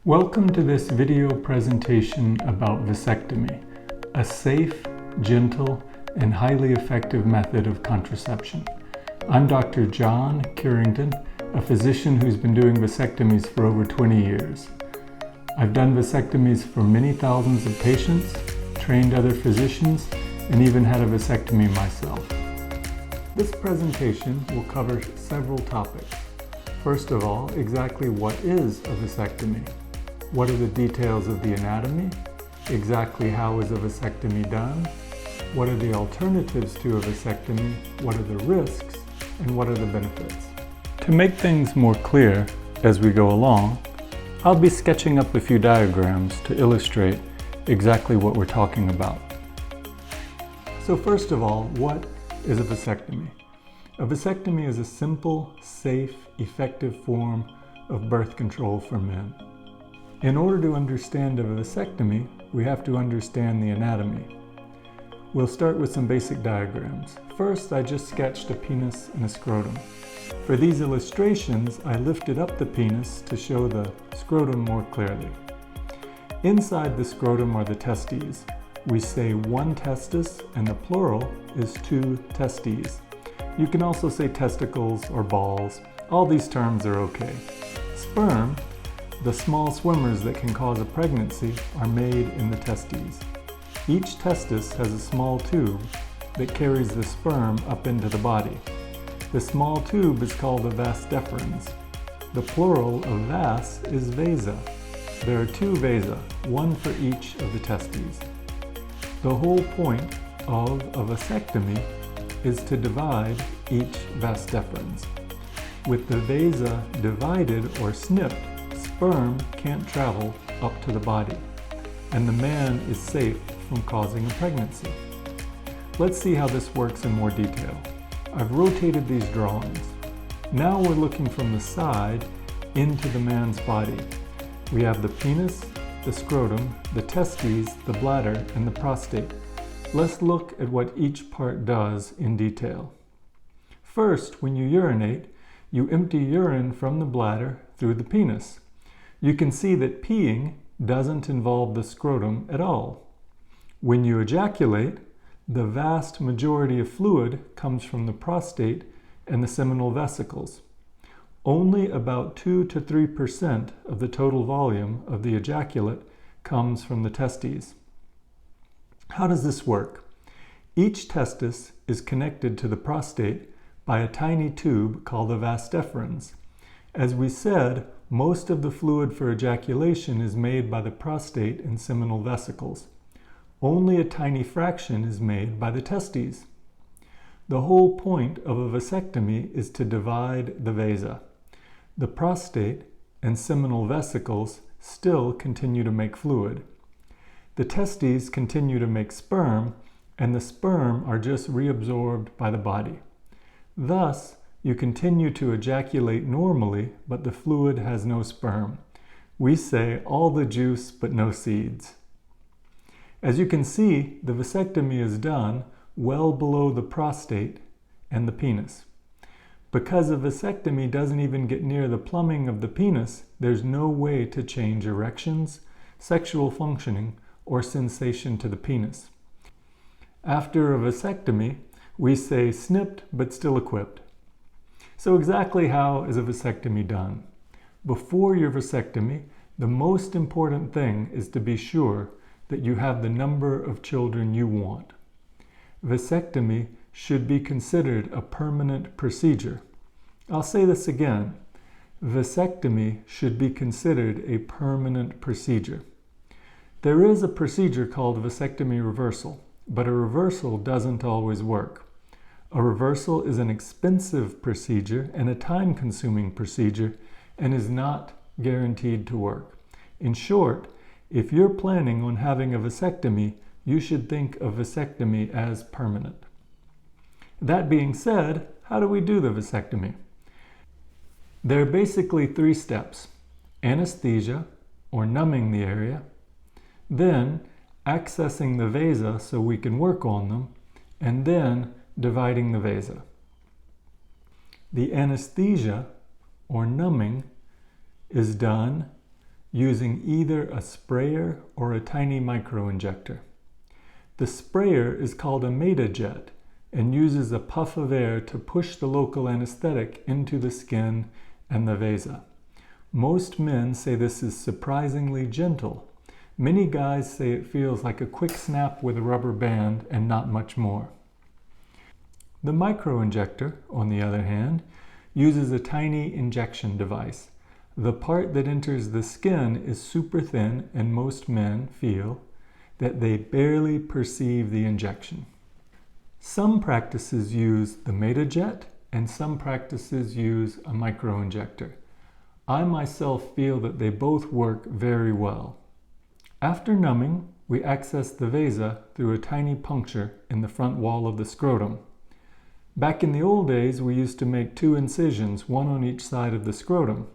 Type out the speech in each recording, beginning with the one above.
Welcome to this video presentation about vasectomy, a safe, gentle, and highly effective method of contraception. I'm Dr. John Curington, a physician who's been doing vasectomies for over 20 years. I've done vasectomies for many thousands of patients, trained other physicians, and even had a vasectomy myself. This presentation will cover several topics. First of all, exactly what is a vasectomy? What are the details of the anatomy? Exactly how is a vasectomy done? What are the alternatives to a vasectomy? What are the risks? And what are the benefits? To make things more clear as we go along, I'll be sketching up a few diagrams to illustrate exactly what we're talking about. So first of all, what is a vasectomy? A vasectomy is a simple, safe, effective form of birth control for men. In order to understand a vasectomy, we have to understand the anatomy. We'll start with some basic diagrams. First, I just sketched a penis and a scrotum. For these illustrations, I lifted up the penis to show the scrotum more clearly. Inside the scrotum are the testes. We say one testis, and the plural is two testes. You can also say testicles or balls. All these terms are okay. Sperm, the small swimmers that can cause a pregnancy, are made in the testes. Each testis has a small tube that carries the sperm up into the body. The small tube is called a vas deferens. The plural of vas is vasa. There are two vasa, one for each of the testes. The whole point of a vasectomy is to divide each vas deferens. With the vasa divided or snipped, sperm can't travel up to the body, and the man is safe from causing a pregnancy. Let's see how this works in more detail. I've rotated these drawings. Now we're looking from the side into the man's body. We have the penis, the scrotum, the testes, the bladder, and the prostate. Let's look at what each part does in detail. First, when you urinate, you empty urine from the bladder through the penis. You can see that peeing doesn't involve the scrotum at all. When you ejaculate, the vast majority of fluid comes from the prostate and the seminal vesicles. Only about 2 to 3% of the total volume of the ejaculate comes from the testes. How does this work? Each testis is connected to the prostate by a tiny tube called the vas deferens. As we said, most of the fluid for ejaculation is made by the prostate and seminal vesicles. Only a tiny fraction is made by the testes. The whole point of a vasectomy is to divide the vasa. The prostate and seminal vesicles still continue to make fluid. The testes continue to make sperm, and the sperm are just reabsorbed by the body. Thus, you continue to ejaculate normally, but the fluid has no sperm. We say all the juice but no seeds. As you can see, the vasectomy is done well below the prostate and the penis. Because a vasectomy doesn't even get near the plumbing of the penis, there's no way to change erections, sexual functioning, or sensation to the penis. After a vasectomy, we say snipped but still equipped. So exactly how is a vasectomy done? Before your vasectomy, the most important thing is to be sure that you have the number of children you want. Vasectomy should be considered a permanent procedure. I'll say this again. Vasectomy should be considered a permanent procedure. There is a procedure called vasectomy reversal, but a reversal doesn't always work. A reversal is an expensive procedure and a time-consuming procedure and is not guaranteed to work. In short, if you're planning on having a vasectomy, you should think of vasectomy as permanent. That being said, how do we do the vasectomy? There are basically 3 steps: anesthesia, or numbing the area, then accessing the vasa so we can work on them, and then dividing the vasa. The anesthesia, or numbing, is done using either a sprayer or a tiny microinjector. The sprayer is called a MetaJet and uses a puff of air to push the local anesthetic into the skin and the vasa. Most men say this is surprisingly gentle. Many guys say it feels like a quick snap with a rubber band and not much more. The microinjector, on the other hand, uses a tiny injection device. The part that enters the skin is super thin, and most men feel that they barely perceive the injection. Some practices use the MetaJet and some practices use a microinjector. I myself feel that they both work very well. After numbing, we access the vasa through a tiny puncture in the front wall of the scrotum. Back in the old days, we used to make 2 incisions, one on each side of the scrotum.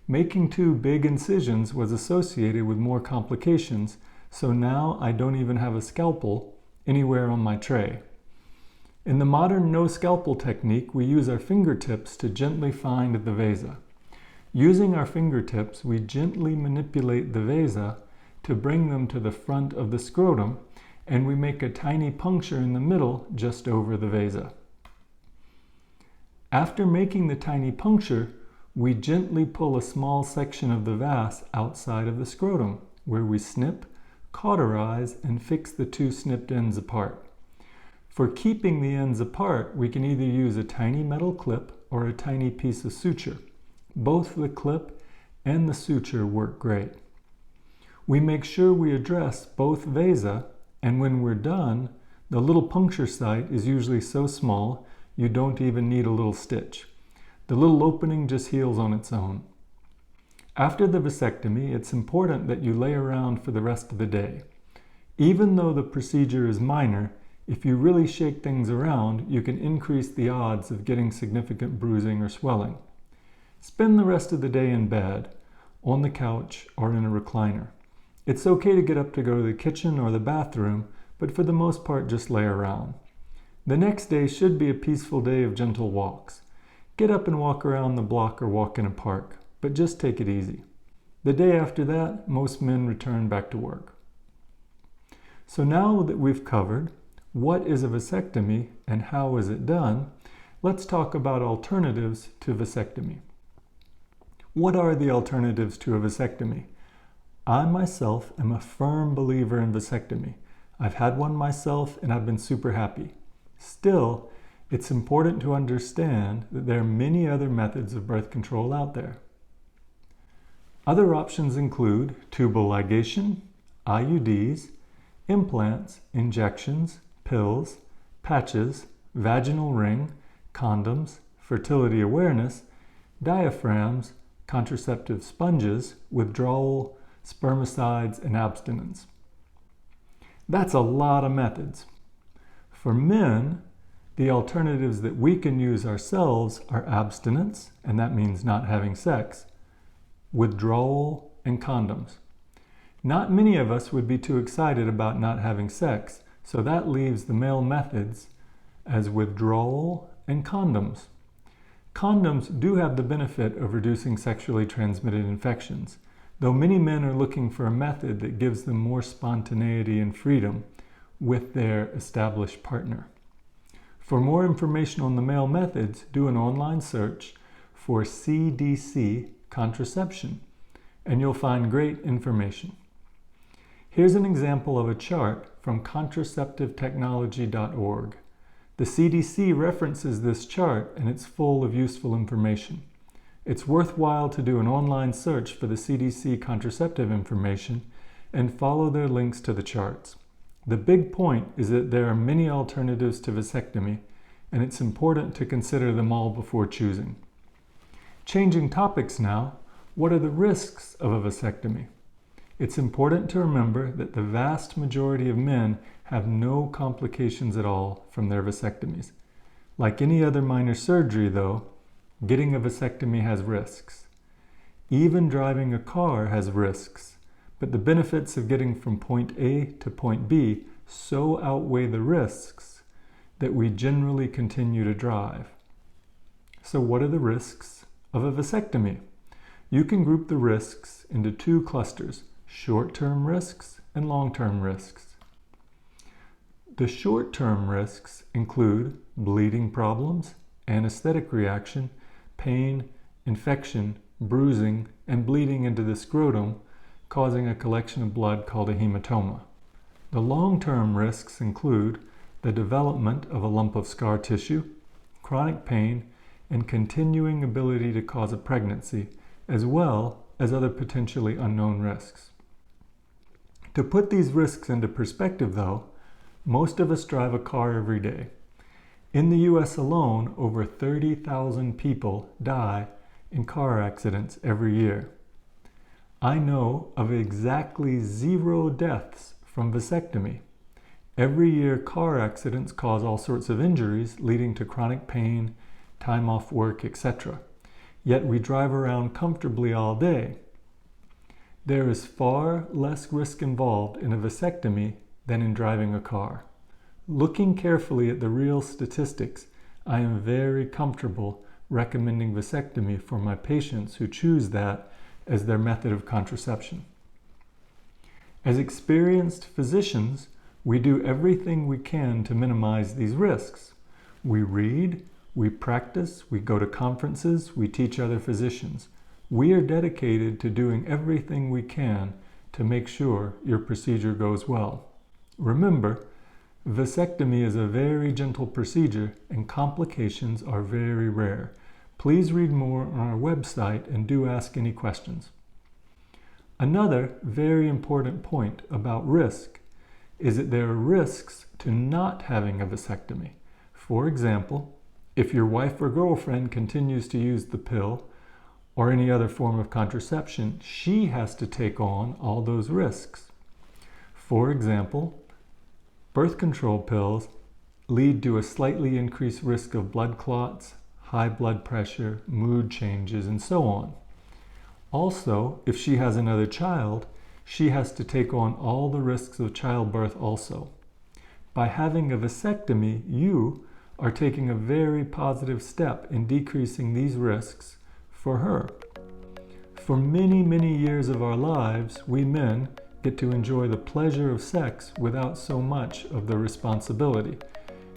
Making 2 big incisions was associated with more complications, so now I don't even have a scalpel anywhere on my tray. In the modern no-scalpel technique, we use our fingertips to gently find the vasa. Using our fingertips, we gently manipulate the vasa to bring them to the front of the scrotum, and we make a tiny puncture in the middle just over the vasa. After making the tiny puncture, we gently pull a small section of the vas outside of the scrotum, where we snip, cauterize, and fix the 2 snipped ends apart. For keeping the ends apart, we can either use a tiny metal clip or a tiny piece of suture. Both the clip and the suture work great. We make sure we address both vasa, and when we're done, the little puncture site is usually so small you don't even need a little stitch. The little opening just heals on its own. After the vasectomy, it's important that you lay around for the rest of the day. Even though the procedure is minor, if you really shake things around, you can increase the odds of getting significant bruising or swelling. Spend the rest of the day in bed, on the couch, or in a recliner. It's okay to get up to go to the kitchen or the bathroom, but for the most part, just lay around. The next day should be a peaceful day of gentle walks. Get up and walk around the block or walk in a park, but just take it easy. The day after that, most men return back to work. So now that we've covered what is a vasectomy and how is it done, let's talk about alternatives to vasectomy. What are the alternatives to a vasectomy? I myself am a firm believer in vasectomy. I've had one myself and I've been super happy. Still, it's important to understand that there are many other methods of birth control out there. Other options include tubal ligation, IUDs, implants, injections, pills, patches, vaginal ring, condoms, fertility awareness, diaphragms, contraceptive sponges, withdrawal, spermicides, and abstinence. That's a lot of methods. For men, the alternatives that we can use ourselves are abstinence, and that means not having sex, withdrawal, and condoms. Not many of us would be too excited about not having sex, so that leaves the male methods as withdrawal and condoms. Condoms do have the benefit of reducing sexually transmitted infections, though many men are looking for a method that gives them more spontaneity and freedom with their established partner. For more information on the male methods, do an online search for CDC contraception, and you'll find great information. Here's an example of a chart from contraceptivetechnology.org. The CDC references this chart, and it's full of useful information. It's worthwhile to do an online search for the CDC contraceptive information and follow their links to the charts. The big point is that there are many alternatives to vasectomy, and it's important to consider them all before choosing. Changing topics now, what are the risks of a vasectomy? It's important to remember that the vast majority of men have no complications at all from their vasectomies. Like any other minor surgery, though, getting a vasectomy has risks. Even driving a car has risks, but the benefits of getting from point A to point B so outweigh the risks that we generally continue to drive. So what are the risks of a vasectomy? You can group the risks into two clusters, short-term risks and long-term risks. The short-term risks include bleeding problems, anesthetic reaction, pain, infection, bruising, and bleeding into the scrotum, causing a collection of blood called a hematoma. The long-term risks include the development of a lump of scar tissue, chronic pain, and continuing ability to cause a pregnancy, as well as other potentially unknown risks. To put these risks into perspective though, most of us drive a car every day. In the US alone, over 30,000 people die in car accidents every year. I know of exactly 0 deaths from vasectomy. Every year, car accidents cause all sorts of injuries, leading to chronic pain, time off work, etc. Yet we drive around comfortably all day. There is far less risk involved in a vasectomy than in driving a car. Looking carefully at the real statistics, I am very comfortable recommending vasectomy for my patients who choose that as their method of contraception. As experienced physicians, we do everything we can to minimize these risks. We read, we practice, we go to conferences, we teach other physicians. We are dedicated to doing everything we can to make sure your procedure goes well. Remember, vasectomy is a very gentle procedure and complications are very rare. Please read more on our website and do ask any questions. Another very important point about risk is that there are risks to not having a vasectomy. For example, if your wife or girlfriend continues to use the pill or any other form of contraception, she has to take on all those risks. For example, birth control pills lead to a slightly increased risk of blood clots, high blood pressure, mood changes, and so on. Also, if she has another child, she has to take on all the risks of childbirth also. By having a vasectomy, you are taking a very positive step in decreasing these risks for her. For many, many years of our lives, we men get to enjoy the pleasure of sex without so much of the responsibility.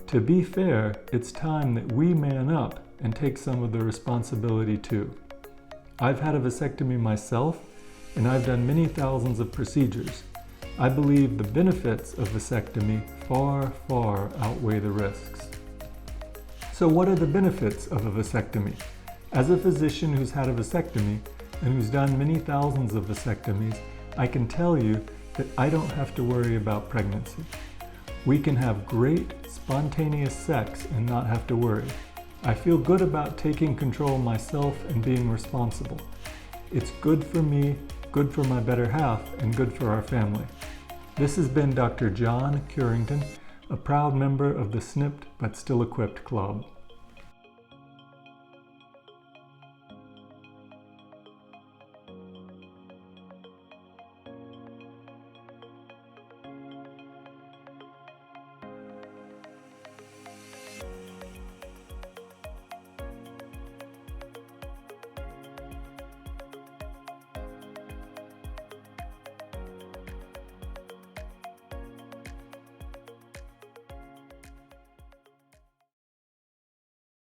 To be fair, it's time that we man up and take some of the responsibility too. I've had a vasectomy myself, and I've done many thousands of procedures. I believe the benefits of vasectomy far, far outweigh the risks. So what are the benefits of a vasectomy? As a physician who's had a vasectomy and who's done many thousands of vasectomies, I can tell you that I don't have to worry about pregnancy. We can have great spontaneous sex and not have to worry. I feel good about taking control myself and being responsible. It's good for me, good for my better half, and good for our family. This has been Dr. John Curington, a proud member of the Snipped But Still Equipped Club.